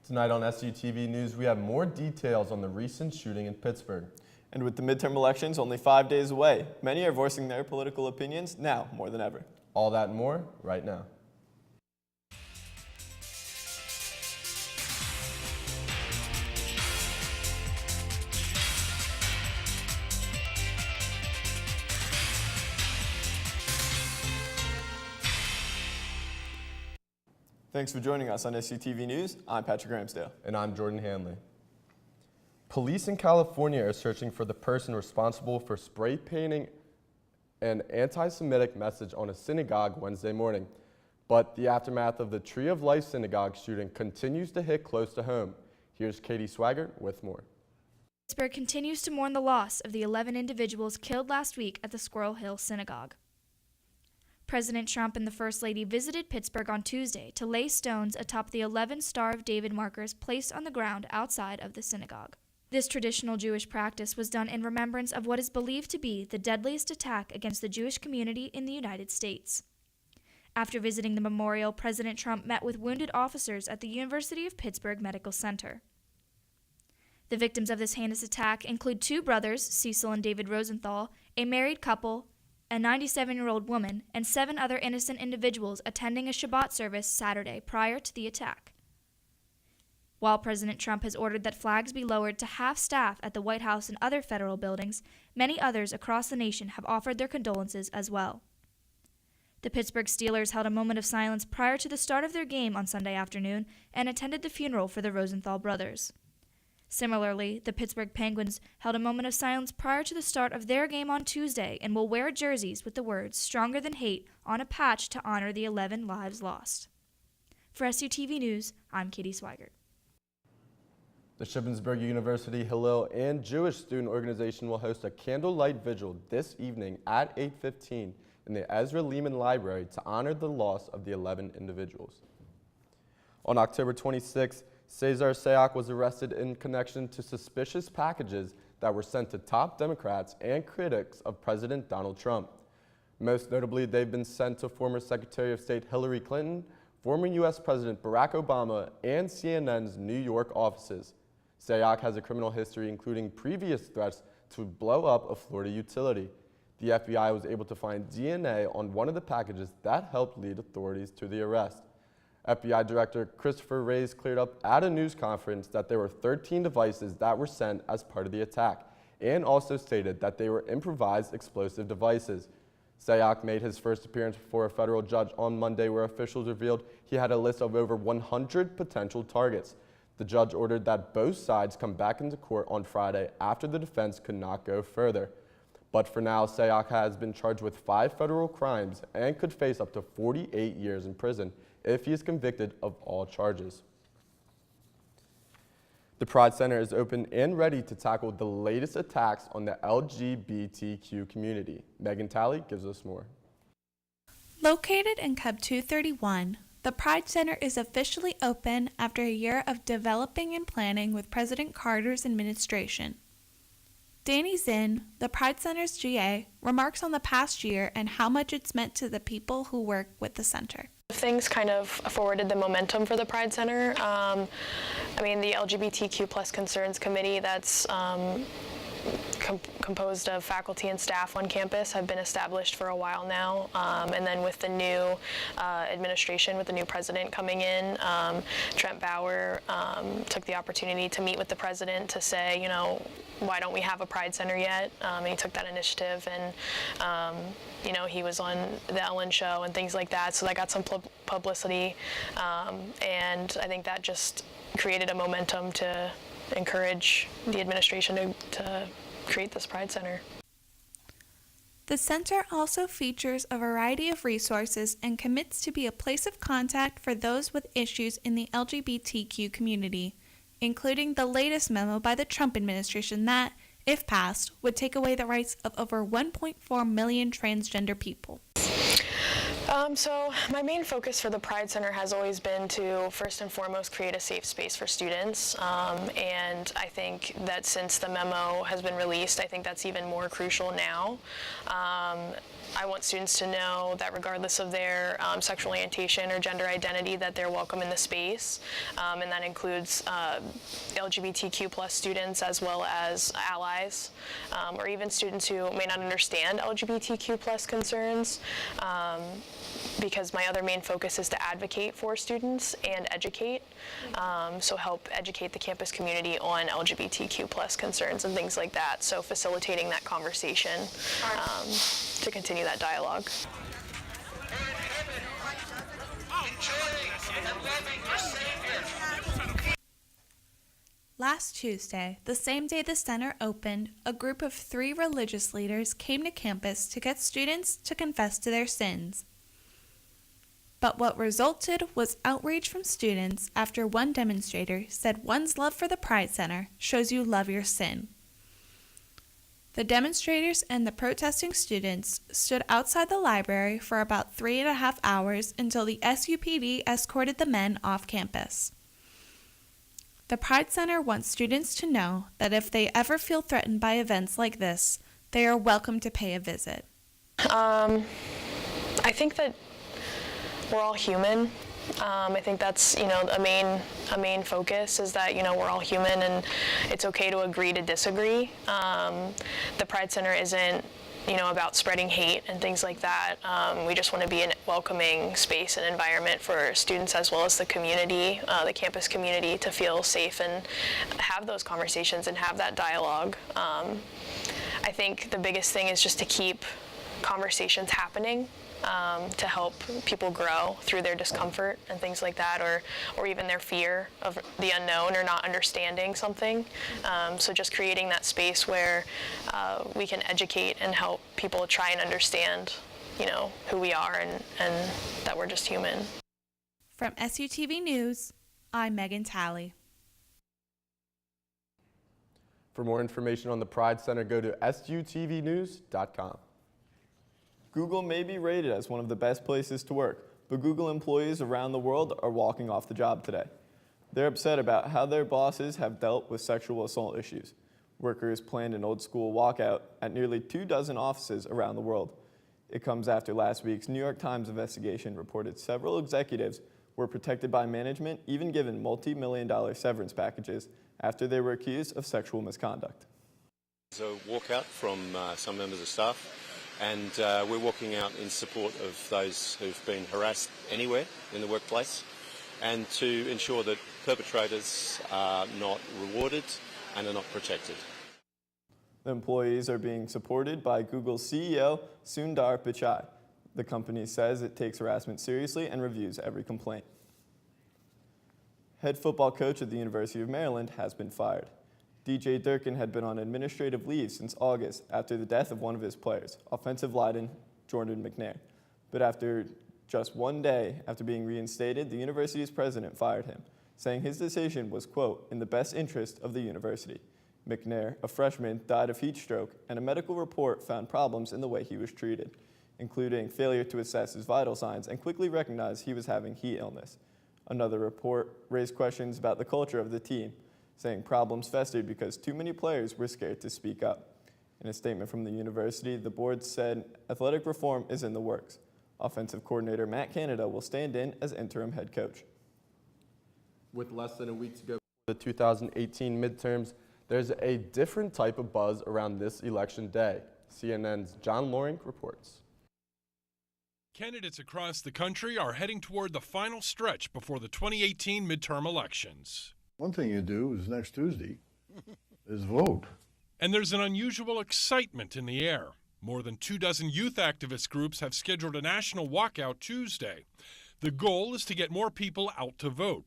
Tonight on SUTV News, we have more details on the recent shooting in Pittsburgh. And with the midterm elections only 5 days away, many are voicing their political opinions now more than ever. All that and more right now. Thanks for joining us on SUTV News. I'm Patrick Ramsdale. And I'm Jordan Hanley. Police in California are searching for the person responsible for spray painting an anti-Semitic message on a synagogue Wednesday morning. But the aftermath of the Tree of Life synagogue shooting continues to hit close to home. Here's Katie Swaggart with more. Pittsburgh continues to mourn the loss of the 11 individuals killed last week at the Squirrel Hill Synagogue. President Trump and the First Lady visited Pittsburgh on Tuesday to lay stones atop the 11 Star of David markers placed on the ground outside of the synagogue. This traditional Jewish practice was done in remembrance of what is believed to be the deadliest attack against the Jewish community in the United States. After visiting the memorial, President Trump met with wounded officers at the University of Pittsburgh Medical Center. The victims of this heinous attack include two brothers, Cecil and David Rosenthal, a married couple, a 97-year-old woman, and 7 other innocent individuals attending a Shabbat service Saturday prior to the attack. While President Trump has ordered that flags be lowered to half staff at the White House and other federal buildings, many others across the nation have offered their condolences as well. The Pittsburgh Steelers held a moment of silence prior to the start of their game on Sunday afternoon and attended the funeral for the Rosenthal brothers. Similarly, the Pittsburgh Penguins held a moment of silence prior to the start of their game on Tuesday and will wear jerseys with the words "Stronger Than Hate" on a patch to honor the 11 lives lost. For SUTV News, I'm Katie Swaggart. The Shippensburg University Hillel and Jewish Student Organization will host a candlelight vigil this evening at 8:15 in the Ezra Lehman Library to honor the loss of the 11 individuals. On October 26th, Cesar Sayoc was arrested in connection to suspicious packages that were sent to top Democrats and critics of President Donald Trump. Most notably, they've been sent to former Secretary of State Hillary Clinton, former U.S. President Barack Obama, and CNN's New York offices. Sayoc has a criminal history including previous threats to blow up a Florida utility. The FBI was able to find DNA on one of the packages that helped lead authorities to the arrest. FBI Director Christopher Reyes cleared up at a news conference that there were 13 devices that were sent as part of the attack, and also stated that they were improvised explosive devices. Sayoc made his first appearance before a federal judge on Monday, where officials revealed he had a list of over 100 potential targets. The judge ordered that both sides come back into court on Friday after the defense could not go further. But for now, Sayoc has been charged with 5 federal crimes and could face up to 48 years in prison if he is convicted of all charges. The Pride Center is open and ready to tackle the latest attacks on the LGBTQ community. Megan Talley gives us more. Located in Cub 231, the Pride Center is officially open after a year of developing and planning with President Carter's administration. Danny Zinn, the Pride Center's GA, remarks on the past year and how much it's meant to the people who work with the center. Things kind of forwarded the momentum for the Pride Center. The LGBTQ plus concerns committee that's composed of faculty and staff on campus have been established for a while now. And then with the new administration, with the new president coming in, Trent Bauer took the opportunity to meet with the president to say, why don't we have a Pride Center yet? And he took that initiative, and he was on the Ellen show and things like that, so that got some publicity, and I think that just created a momentum to encourage the administration to create this Pride Center. The center also features a variety of resources and commits to be a place of contact for those with issues in the LGBTQ community, including the latest memo by the Trump administration that, if passed, would take away the rights of over 1.4 million transgender people. So my main focus for the Pride Center has always been to, first and foremost, create a safe space for students. And I think that since the memo has been released, I think that's even more crucial now. I want students to know that regardless of their sexual orientation or gender identity, that they're welcome in the space. And that includes LGBTQ plus students as well as allies, or even students who may not understand LGBTQ plus concerns. Because my other main focus is to advocate for students and educate, so help educate the campus community on LGBTQ plus concerns and things like that, so facilitating that conversation to continue that dialogue. Last Tuesday, the same day the center opened, a group of 3 religious leaders came to campus to get students to confess to their sins. But what resulted was outrage from students after one demonstrator said one's love for the Pride Center shows you love your sin. The demonstrators and the protesting students stood outside the library for about 3.5 hours until the SUPD escorted the men off campus. The Pride Center wants students to know that if they ever feel threatened by events like this, they are welcome to pay a visit. I think that we're all human. I think that's, a main focus is that, we're all human and it's okay to agree to disagree. The Pride Center isn't, about spreading hate and things like that. We just want to be a welcoming space and environment for students as well as the community, the campus community, to feel safe and have those conversations and have that dialogue. I think the biggest thing is just to keep conversations happening. To help people grow through their discomfort and things like that, or even their fear of the unknown or not understanding something. So just creating that space where we can educate and help people try and understand, who we are and that we're just human. From SUTV News, I'm Megan Talley. For more information on the Pride Center, go to sutvnews.com. Google may be rated as one of the best places to work, but Google employees around the world are walking off the job today. They're upset about how their bosses have dealt with sexual assault issues. Workers planned an old-school walkout at nearly 24 offices around the world. It comes after last week's New York Times investigation reported several executives were protected by management, even given multi-million-dollar severance packages after they were accused of sexual misconduct. There's a walkout from some members of staff. And we're walking out in support of those who've been harassed anywhere in the workplace and to ensure that perpetrators are not rewarded and are not protected. The employees are being supported by Google's CEO, Sundar Pichai. The company says it takes harassment seriously and reviews every complaint. Head football coach at the University of Maryland has been fired. DJ Durkin had been on administrative leave since August after the death of one of his players, offensive lineman Jordan McNair. But after just one day after being reinstated, the university's president fired him, saying his decision was, quote, in the best interest of the university. McNair, a freshman, died of heat stroke, and a medical report found problems in the way he was treated, including failure to assess his vital signs and quickly recognize he was having heat illness. Another report raised questions about the culture of the team, saying problems festered because too many players were scared to speak up. In a statement from the university, the board said athletic reform is in the works. Offensive coordinator Matt Canada will stand in as interim head coach. With less than a week to go for the 2018 midterms, there's a different type of buzz around this election day. CNN's John Loring reports. Candidates across the country are heading toward the final stretch before the 2018 midterm elections. One thing you do is next Tuesday is vote. And there's an unusual excitement in the air. More than 24 youth activist groups have scheduled a national walkout Tuesday. The goal is to get more people out to vote.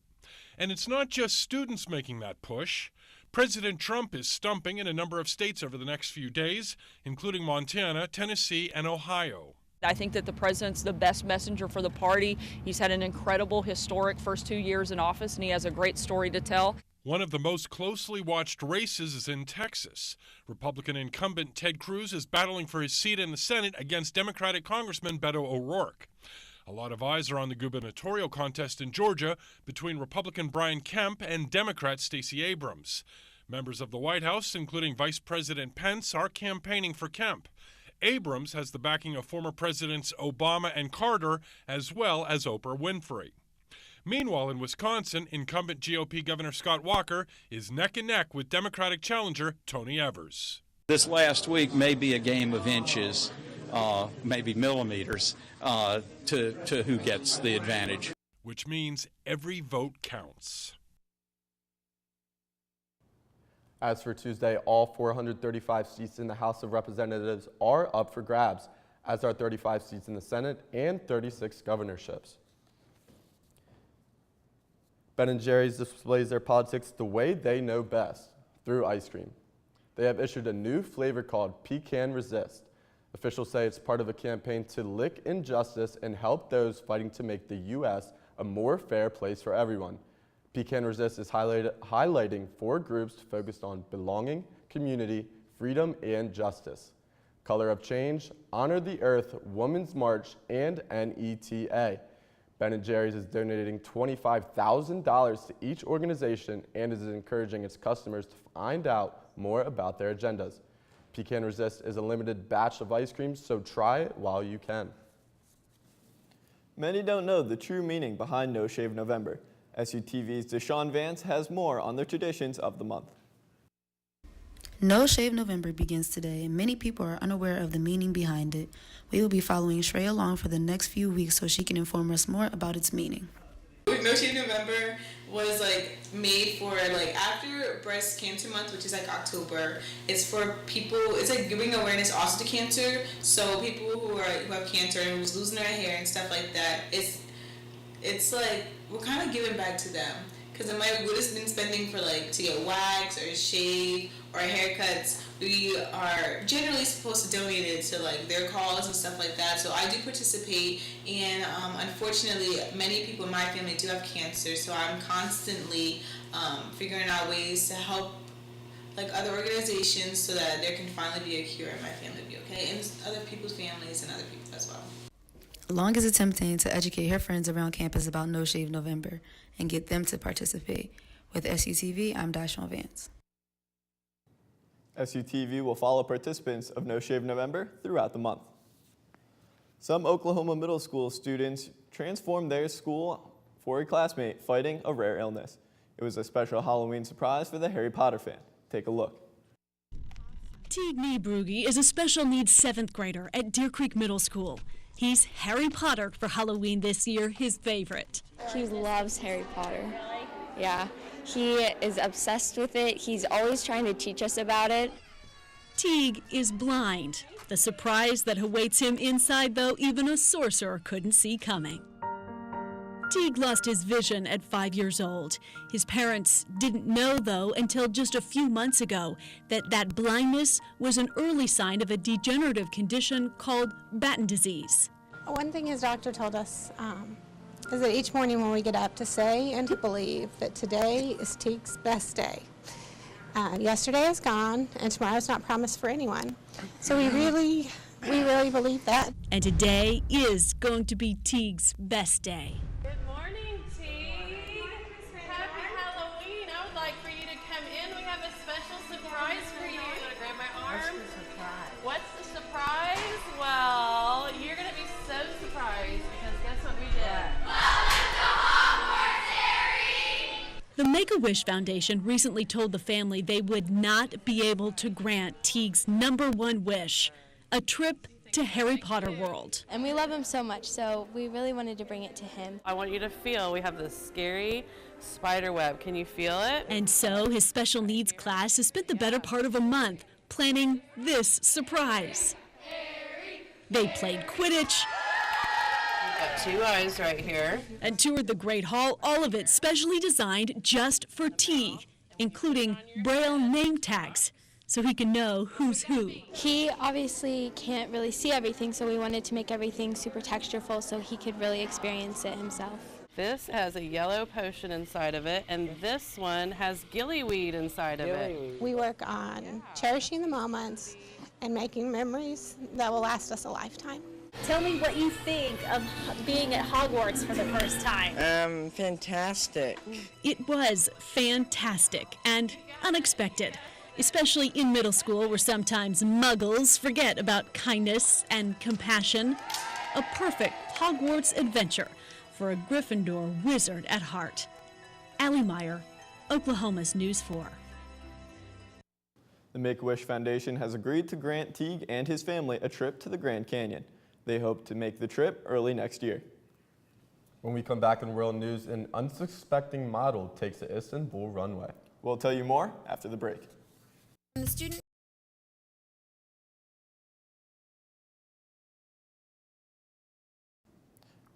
And it's not just students making that push. President Trump is stumping in a number of states over the next few days, including Montana, Tennessee, and Ohio. I think that the president's the best messenger for the party. He's had an incredible, historic first 2 years in office, and he has a great story to tell. One of the most closely watched races is in Texas. Republican incumbent Ted Cruz is battling for his seat in the Senate against Democratic Congressman Beto O'Rourke. A lot of eyes are on the gubernatorial contest in Georgia between Republican Brian Kemp and Democrat Stacey Abrams. Members of the White House, including Vice President Pence, are campaigning for Kemp. Abrams has the backing of former Presidents Obama and Carter, as well as Oprah Winfrey. Meanwhile, in Wisconsin, incumbent GOP Governor Scott Walker is neck and neck with Democratic challenger Tony Evers. This last week may be a game of inches, maybe millimeters, to who gets the advantage. Which means every vote counts. As for Tuesday, all 435 seats in the House of Representatives are up for grabs, as are 35 seats in the Senate and 36 governorships. Ben & Jerry's displays their politics the way they know best, through ice cream. They have issued a new flavor called Pecan Resist. Officials say it's part of a campaign to lick injustice and help those fighting to make the U.S. a more fair place for everyone. Pecan Resist is highlighting 4 groups focused on belonging, community, freedom, and justice. Color of Change, Honor the Earth, Women's March, and NETA. Ben & Jerry's is donating $25,000 to each organization and is encouraging its customers to find out more about their agendas. Pecan Resist is a limited batch of ice cream, so try it while you can. Many don't know the true meaning behind No Shave November. SUTV's Deshaun Vance has more on the traditions of the month. No Shave November begins today, and many people are unaware of the meaning behind it. We will be following Shrey along for the next few weeks so she can inform us more about its meaning. No Shave November was made for after Breast Cancer Month, which is October. It's for people. It's giving awareness also to cancer. So people who have cancer and who's losing their hair and stuff like that. It's we're kind of giving back to them because would have been spending for to get wax or shave or haircuts. We are generally supposed to donate it to their cause and stuff like that. So I do participate, and unfortunately, many people in my family do have cancer. So I'm constantly figuring out ways to help other organizations so that there can finally be a cure and my family be okay, and other people's families and other people as well. Long is attempting to educate her friends around campus about No Shave November and get them to participate. With SUTV, I'm Deshaun Vance. SUTV will follow participants of No Shave November throughout the month. Some Oklahoma middle school students transformed their school for a classmate fighting a rare illness. It was a special Halloween surprise for the Harry Potter fan. Take a look. Teague Brugge is a special needs 7th grader at Deer Creek Middle School. He's Harry Potter for Halloween this year, his favorite. He loves Harry Potter. Yeah, he is obsessed with it. He's always trying to teach us about it. Teague is blind. The surprise that awaits him inside, though, even a sorcerer couldn't see coming. Teague lost his vision at 5 years old. His parents didn't know, though, until just a few months ago, that blindness was an early sign of a degenerative condition called Batten disease. One thing his doctor told us is that each morning when we get up to say and to believe that today is Teague's best day. Yesterday is gone, and tomorrow is not promised for anyone. So we really believe that. And today is going to be Teague's best day. Good morning, Teague. Happy Halloween. I would like for you to come in. We have a special surprise for you. You want to grab my arm? What's the surprise? What's the surprise? Well, you're going to be so surprised because guess what we did? The Make-A-Wish Foundation recently told the family they would not be able to grant Teague's #1 wish, a trip to Harry Potter World. And we love him so much, so we really wanted to bring it to him. I want you to feel we have this scary spider web. Can you feel it? And so his special needs class has spent the better part of a month planning this surprise. They played Quidditch. Got 2 eyes right here. And toured the Great Hall, all of it specially designed just for Teague, including Braille name tags, so he can know who's who. He obviously can't really see everything, so we wanted to make everything super textureful so he could really experience it himself. This has a yellow potion inside of it, and this one has gillyweed inside of it. We work on cherishing the moments and making memories that will last us a lifetime. Tell me what you think of being at Hogwarts for the first time. Fantastic. It was fantastic and unexpected, especially in middle school where sometimes muggles forget about kindness and compassion. A perfect Hogwarts adventure for a Gryffindor wizard at heart. Allie Meyer, Oklahoma's News 4. The Make-A-Wish Foundation has agreed to grant Teague and his family a trip to the Grand Canyon. They hope to make the trip early next year. When we come back in world news, an unsuspecting model takes the Istanbul runway. We'll tell you more after the break.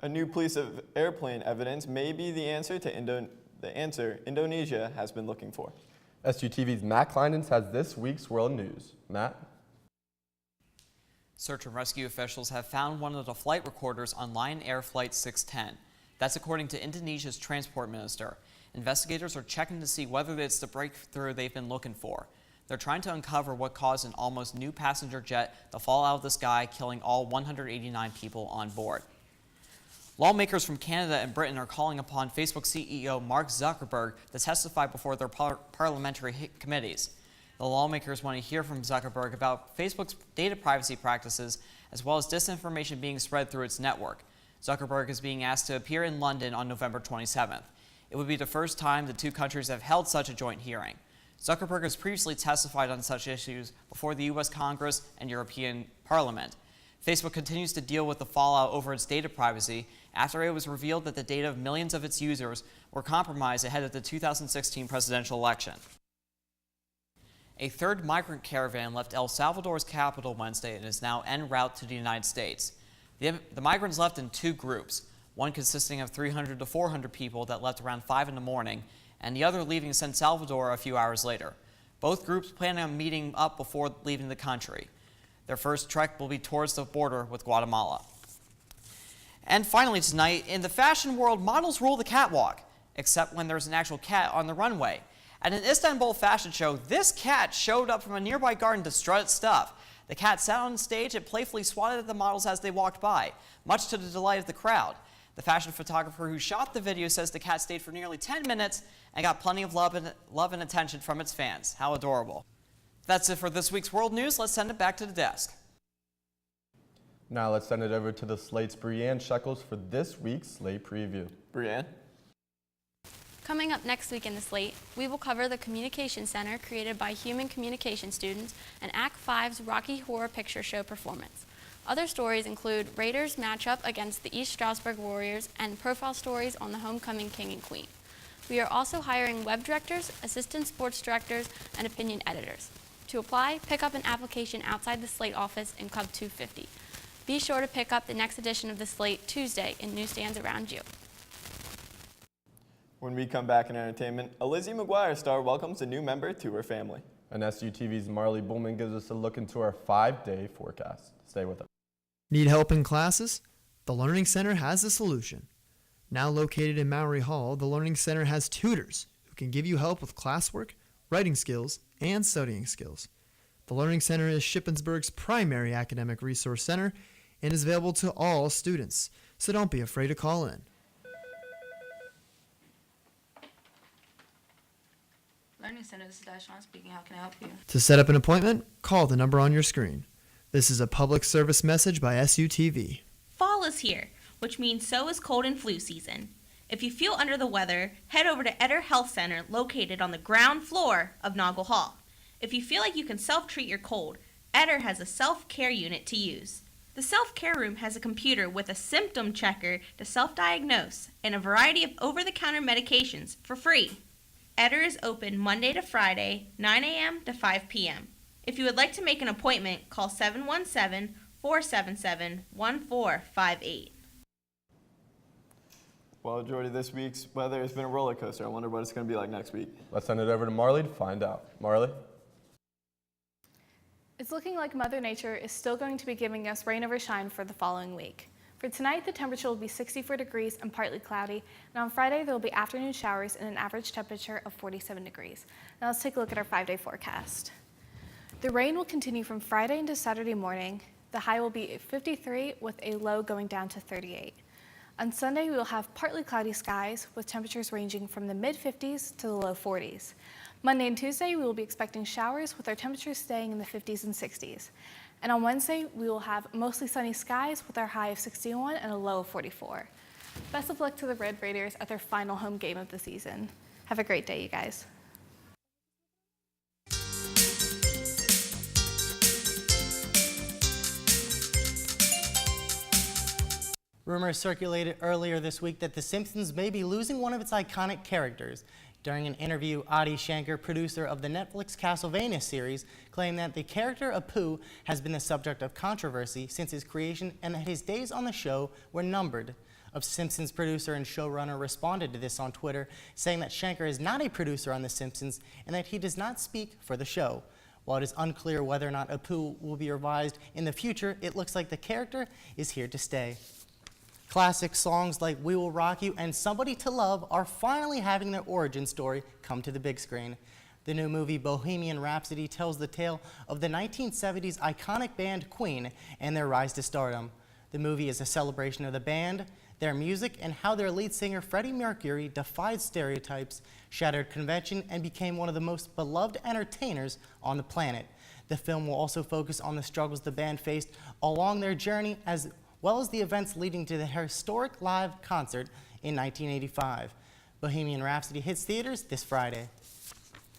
A new piece of airplane evidence may be the answer Indonesia has been looking for. SUTV's Matt Kleinens has this week's world news. Matt? Search and rescue officials have found one of the flight recorders on Lion Air Flight 610. That's according to Indonesia's transport minister. Investigators are checking to see whether it's the breakthrough they've been looking for. They're trying to uncover what caused an almost new passenger jet to fall out of the sky, killing all 189 people on board. Lawmakers from Canada and Britain are calling upon Facebook CEO Mark Zuckerberg to testify before their parliamentary committees. The lawmakers want to hear from Zuckerberg about Facebook's data privacy practices, as well as disinformation being spread through its network. Zuckerberg is being asked to appear in London on November 27th. It would be the first time the two countries have held such a joint hearing. Zuckerberg has previously testified on such issues before the U.S. Congress and European Parliament. Facebook continues to deal with the fallout over its data privacy after it was revealed that the data of millions of its users were compromised ahead of the 2016 presidential election. A third migrant caravan left El Salvador's capital Wednesday and is now en route to the United States. The migrants left in two groups, one consisting of 300 to 400 people that left around 5 in the morning, and the other leaving San Salvador a few hours later. Both groups plan on meeting up before leaving the country. Their first trek will be towards the border with Guatemala. And finally tonight, in the fashion world, models rule the catwalk, except when there's an actual cat on the runway. At an Istanbul fashion show, this cat showed up from a nearby garden to strut its stuff. The cat sat on stage and playfully swatted at the models as they walked by, much to the delight of the crowd. The fashion photographer who shot the video says the cat stayed for nearly 10 minutes and got plenty of love and attention from its fans. How adorable. That's it for this week's World News. Let's send it back to the desk. Now let's send it over to the Slate's Brianne Shekels for this week's Slate Preview. Brianne? Coming up next week in the Slate, we will cover the Communication Center created by human communication students and Act 5's Rocky Horror Picture Show performance. Other stories include Raiders matchup against the East Stroudsburg Warriors and profile stories on the homecoming king and queen. We are also hiring web directors, assistant sports directors, and opinion editors. To apply, pick up an application outside the Slate office in Club 250. Be sure to pick up the next edition of the Slate Tuesday in newsstands around you. When we come back in entertainment, a Lizzie McGuire star welcomes a new member to her family. And SUTV's Marley Bullman gives us a look into our 5-day forecast. Stay with us. Need help in classes? The Learning Center has a solution. Now located in Mowry Hall, the Learning Center has tutors who can give you help with classwork, writing skills, and studying skills. The Learning Center is Shippensburg's primary academic resource center and is available to all students, so don't be afraid to call in. Learning Center, this is Dashawn speaking. How can I help you? To set up an appointment, call the number on your screen. This is a public service message by SUTV. Fall is here, which means so is cold and flu season. If you feel under the weather, head over to Eder Health Center located on the ground floor of Noggle Hall. If you feel like you can self-treat your cold, Eder has a self-care unit to use. The self-care room has a computer with a symptom checker to self-diagnose and a variety of over-the-counter medications for free. Eder is open Monday to Friday, 9 a.m. to 5 p.m. If you would like to make an appointment, call 717-477-1458. Well, Jordy, this week's weather has been a roller coaster. I wonder what it's going to be like next week. Let's send it over to Marley to find out. Marley? It's looking like Mother Nature is still going to be giving us rain over shine for the following week. For tonight, the temperature will be 64 degrees and partly cloudy, and on Friday there will be afternoon showers and an average temperature of 47 degrees. Now let's take a look at our 5-day forecast. The rain will continue from Friday into Saturday morning, The high will be 53 with a low going down to 38. On Sunday, we will have partly cloudy skies with temperatures ranging from the mid-50s to the low 40s. Monday and Tuesday, we will be expecting showers with our temperatures staying in the 50s and 60s. And on Wednesday, we will have mostly sunny skies with our high of 61 and a low of 44. Best of luck to the Red Raiders at their final home game of the season. Have a great day, you guys. Rumors circulated earlier this week that The Simpsons may be losing one of its iconic characters. During an interview, Adi Shankar, producer of the Netflix Castlevania series, claimed that the character Apu has been the subject of controversy since his creation and that his days on the show were numbered. A Simpsons producer and showrunner responded to this on Twitter, saying that Shankar is not a producer on The Simpsons and that he does not speak for the show. While it is unclear whether or not Apu will be revised in the future, it looks like the character is here to stay. Classic songs like We Will Rock You and Somebody to Love are finally having their origin story come to the big screen. The new movie Bohemian Rhapsody tells the tale of the 1970s iconic band Queen and their rise to stardom. The movie is a celebration of the band, their music, and how their lead singer Freddie Mercury defied stereotypes, shattered convention, and became one of the most beloved entertainers on the planet. The film will also focus on the struggles the band faced along their journey, as well as the events leading to the historic live concert in 1985. Bohemian Rhapsody hits theaters this Friday.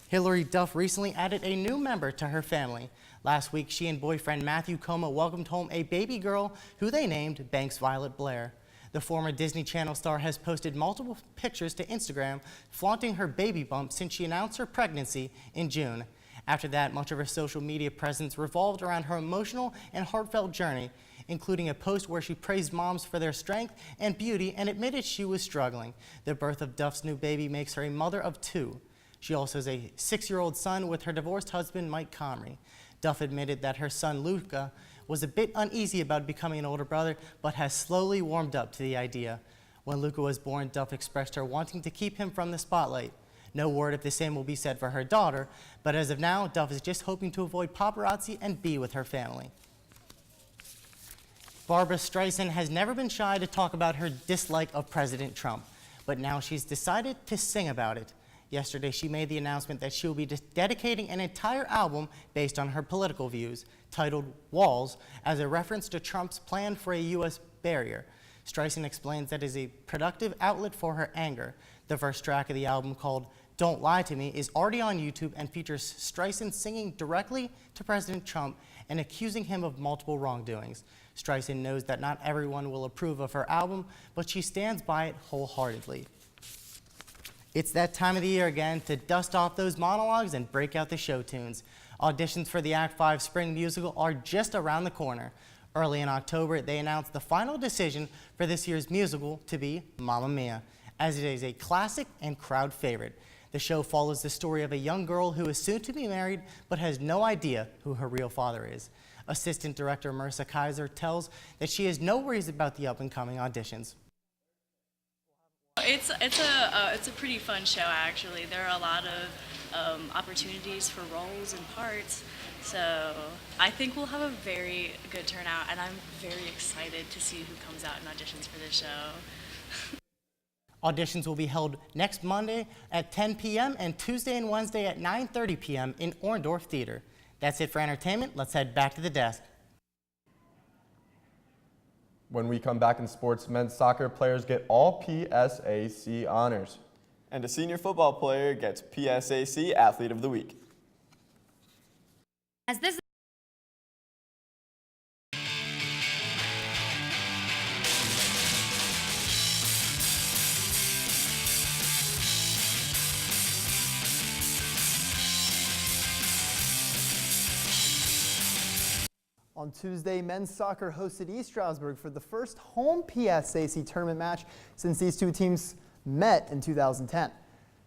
Hilary Duff recently added a new member to her family. Last week, she and boyfriend Matthew Coma welcomed home a baby girl who they named Banks Violet Blair. The former Disney Channel star has posted multiple pictures to Instagram flaunting her baby bump since she announced her pregnancy in June. After that, much of her social media presence revolved around her emotional and heartfelt journey, including a post where she praised moms for their strength and beauty and admitted she was struggling. The birth of Duff's new baby makes her a mother of 2. She also has a 6-year-old son with her divorced husband, Mike Comrie. Duff admitted that her son, Luca, was a bit uneasy about becoming an older brother, but has slowly warmed up to the idea. When Luca was born, Duff expressed her wanting to keep him from the spotlight. No word if the same will be said for her daughter, but as of now, Duff is just hoping to avoid paparazzi and be with her family. Barbra Streisand has never been shy to talk about her dislike of President Trump, but now she's decided to sing about it. Yesterday, she made the announcement that she will be dedicating an entire album based on her political views, titled Walls, as a reference to Trump's plan for a U.S. barrier. Streisand explains that it is a productive outlet for her anger. The first track of the album, called Don't Lie to Me, is already on YouTube and features Streisand singing directly to President Trump and accusing him of multiple wrongdoings. Streisand knows that not everyone will approve of her album, but she stands by it wholeheartedly. It's that time of the year again to dust off those monologues and break out the show tunes. Auditions for the Act 5 Spring Musical are just around the corner. Early in October, they announced the final decision for this year's musical to be Mamma Mia, as it is a classic and crowd favorite. The show follows the story of a young girl who is soon to be married but has no idea who her real father is. Assistant director Marissa Kaiser tells that she has no worries about the up-and-coming auditions. It's a pretty fun show, actually. There are a lot of opportunities for roles and parts, so I think we'll have a very good turnout, and I'm very excited to see who comes out and auditions for this show. Auditions will be held next Monday at 10 p.m. and Tuesday and Wednesday at 9:30 p.m. in Orndorff Theater. That's it for entertainment. Let's head back to the desk. When we come back in sports, men's soccer players get all PSAC honors. And a senior football player gets PSAC Athlete of the Week. As this On Tuesday, men's soccer hosted East Stroudsburg for the first home PSAC tournament match since these two teams met in 2010.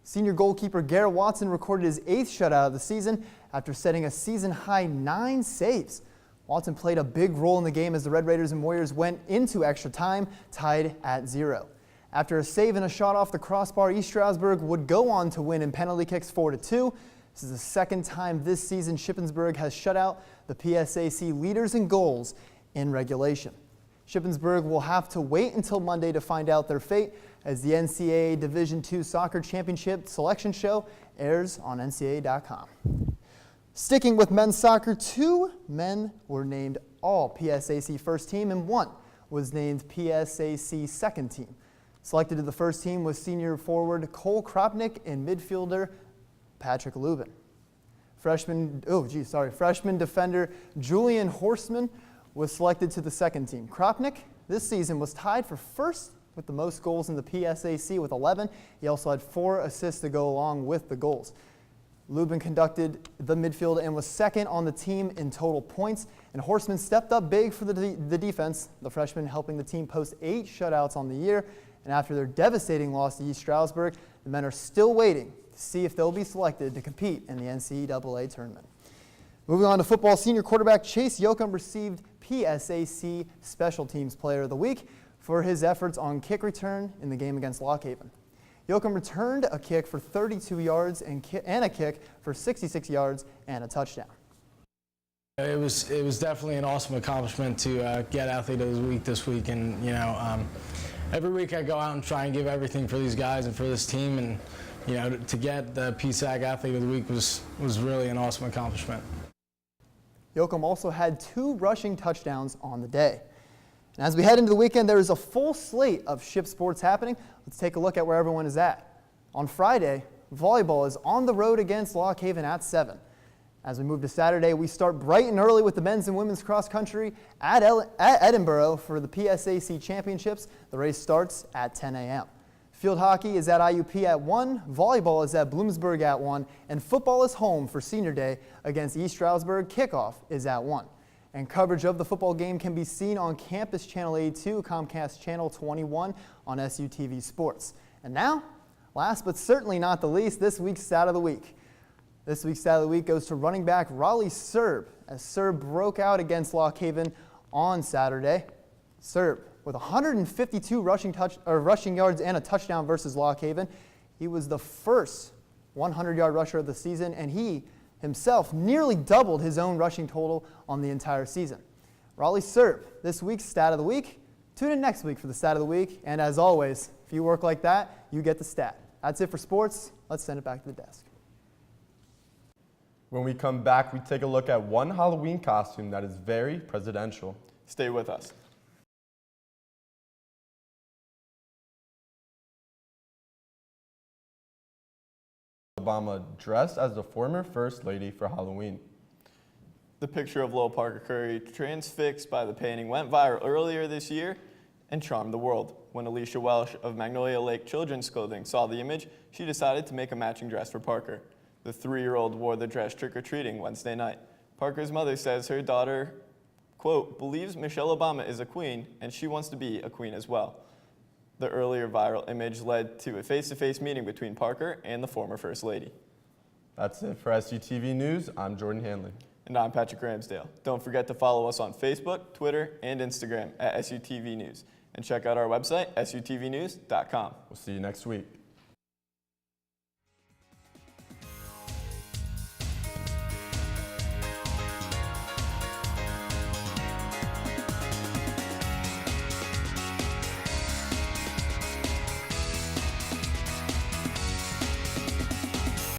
Senior goalkeeper Garrett Watson recorded his 8th shutout of the season after setting a season-high 9 saves. Watson played a big role in the game as the Red Raiders and Warriors went into extra time, tied at 0. After a save and a shot off the crossbar, East Stroudsburg would go on to win in penalty kicks 4-2. This is the second time this season Shippensburg has shut out the PSAC leaders in goals in regulation. Shippensburg will have to wait until Monday to find out their fate as the NCAA Division II Soccer Championship Selection Show airs on NCAA.com. Sticking with men's soccer, 2 men were named all PSAC first team and 1 was named PSAC second team. Selected to the first team was senior forward Cole Kropnick and midfielder Patrick Lubin. Freshman defender Julian Horstman was selected to the second team. Kropnick this season was tied for first with the most goals in the PSAC with 11. He also had 4 assists to go along with the goals. Lubin conducted the midfield and was second on the team in total points. And Horstman stepped up big for the defense, the freshman helping the team post 8 shutouts on the year. And after their devastating loss to East Stroudsburg, the men are still waiting to see if they'll be selected to compete in the NCAA tournament. Moving on to football, senior quarterback Chase Yoakum received PSAC Special Teams Player of the Week for his efforts on kick return in the game against Lock Haven. Yoakum returned a kick for 32 yards and a kick for 66 yards and a touchdown. It was definitely an awesome accomplishment to get Athlete of the Week this week, and every week I go out and try and give everything for these guys and for this team, and to get the PSAC Athlete of the Week was really an awesome accomplishment. Yoakum also had 2 rushing touchdowns on the day. And as we head into the weekend, there is a full slate of ship sports happening. Let's take a look at where everyone is at. On Friday, volleyball is on the road against Lock Haven at 7. As we move to Saturday, we start bright and early with the men's and women's cross country at Edinburgh for the PSAC Championships. The race starts at 10 a.m. Field hockey is at IUP at 1, volleyball is at Bloomsburg at 1, and football is home for senior day against East Stroudsburg. Kickoff is at 1. And coverage of the football game can be seen on Campus Channel 82, Comcast Channel 21 on SUTV Sports. And now, last but certainly not the least, this week's Stat of the Week. This week's Stat of the Week goes to running back Raleigh Serb, as Serb broke out against Lock Haven on Saturday. Serb, with 152 rushing yards and a touchdown versus Lock Haven, he was the first 100-yard rusher of the season, and he himself nearly doubled his own rushing total on the entire season. Raleigh Serb, this week's Stat of the Week. Tune in next week for the Stat of the Week, and as always, if you work like that, you get the stat. That's it for sports. Let's send it back to the desk. When we come back, we take a look at one Halloween costume that is very presidential. Stay with us. Obama dressed as the former First Lady for Halloween. The picture of Lil Parker Curry, transfixed by the painting, went viral earlier this year and charmed the world. When Alicia Welsh of Magnolia Lake Children's Clothing saw the image, she decided to make a matching dress for Parker. The 3-year-old wore the dress trick-or-treating Wednesday night. Parker's mother says her daughter, quote, believes Michelle Obama is a queen and she wants to be a queen as well. The earlier viral image led to a face-to-face meeting between Parker and the former First Lady. That's it for SUTV News. I'm Jordan Hanley. And I'm Patrick Ramsdale. Don't forget to follow us on Facebook, Twitter, and Instagram at SUTV News. And check out our website, sutvnews.com. We'll see you next week.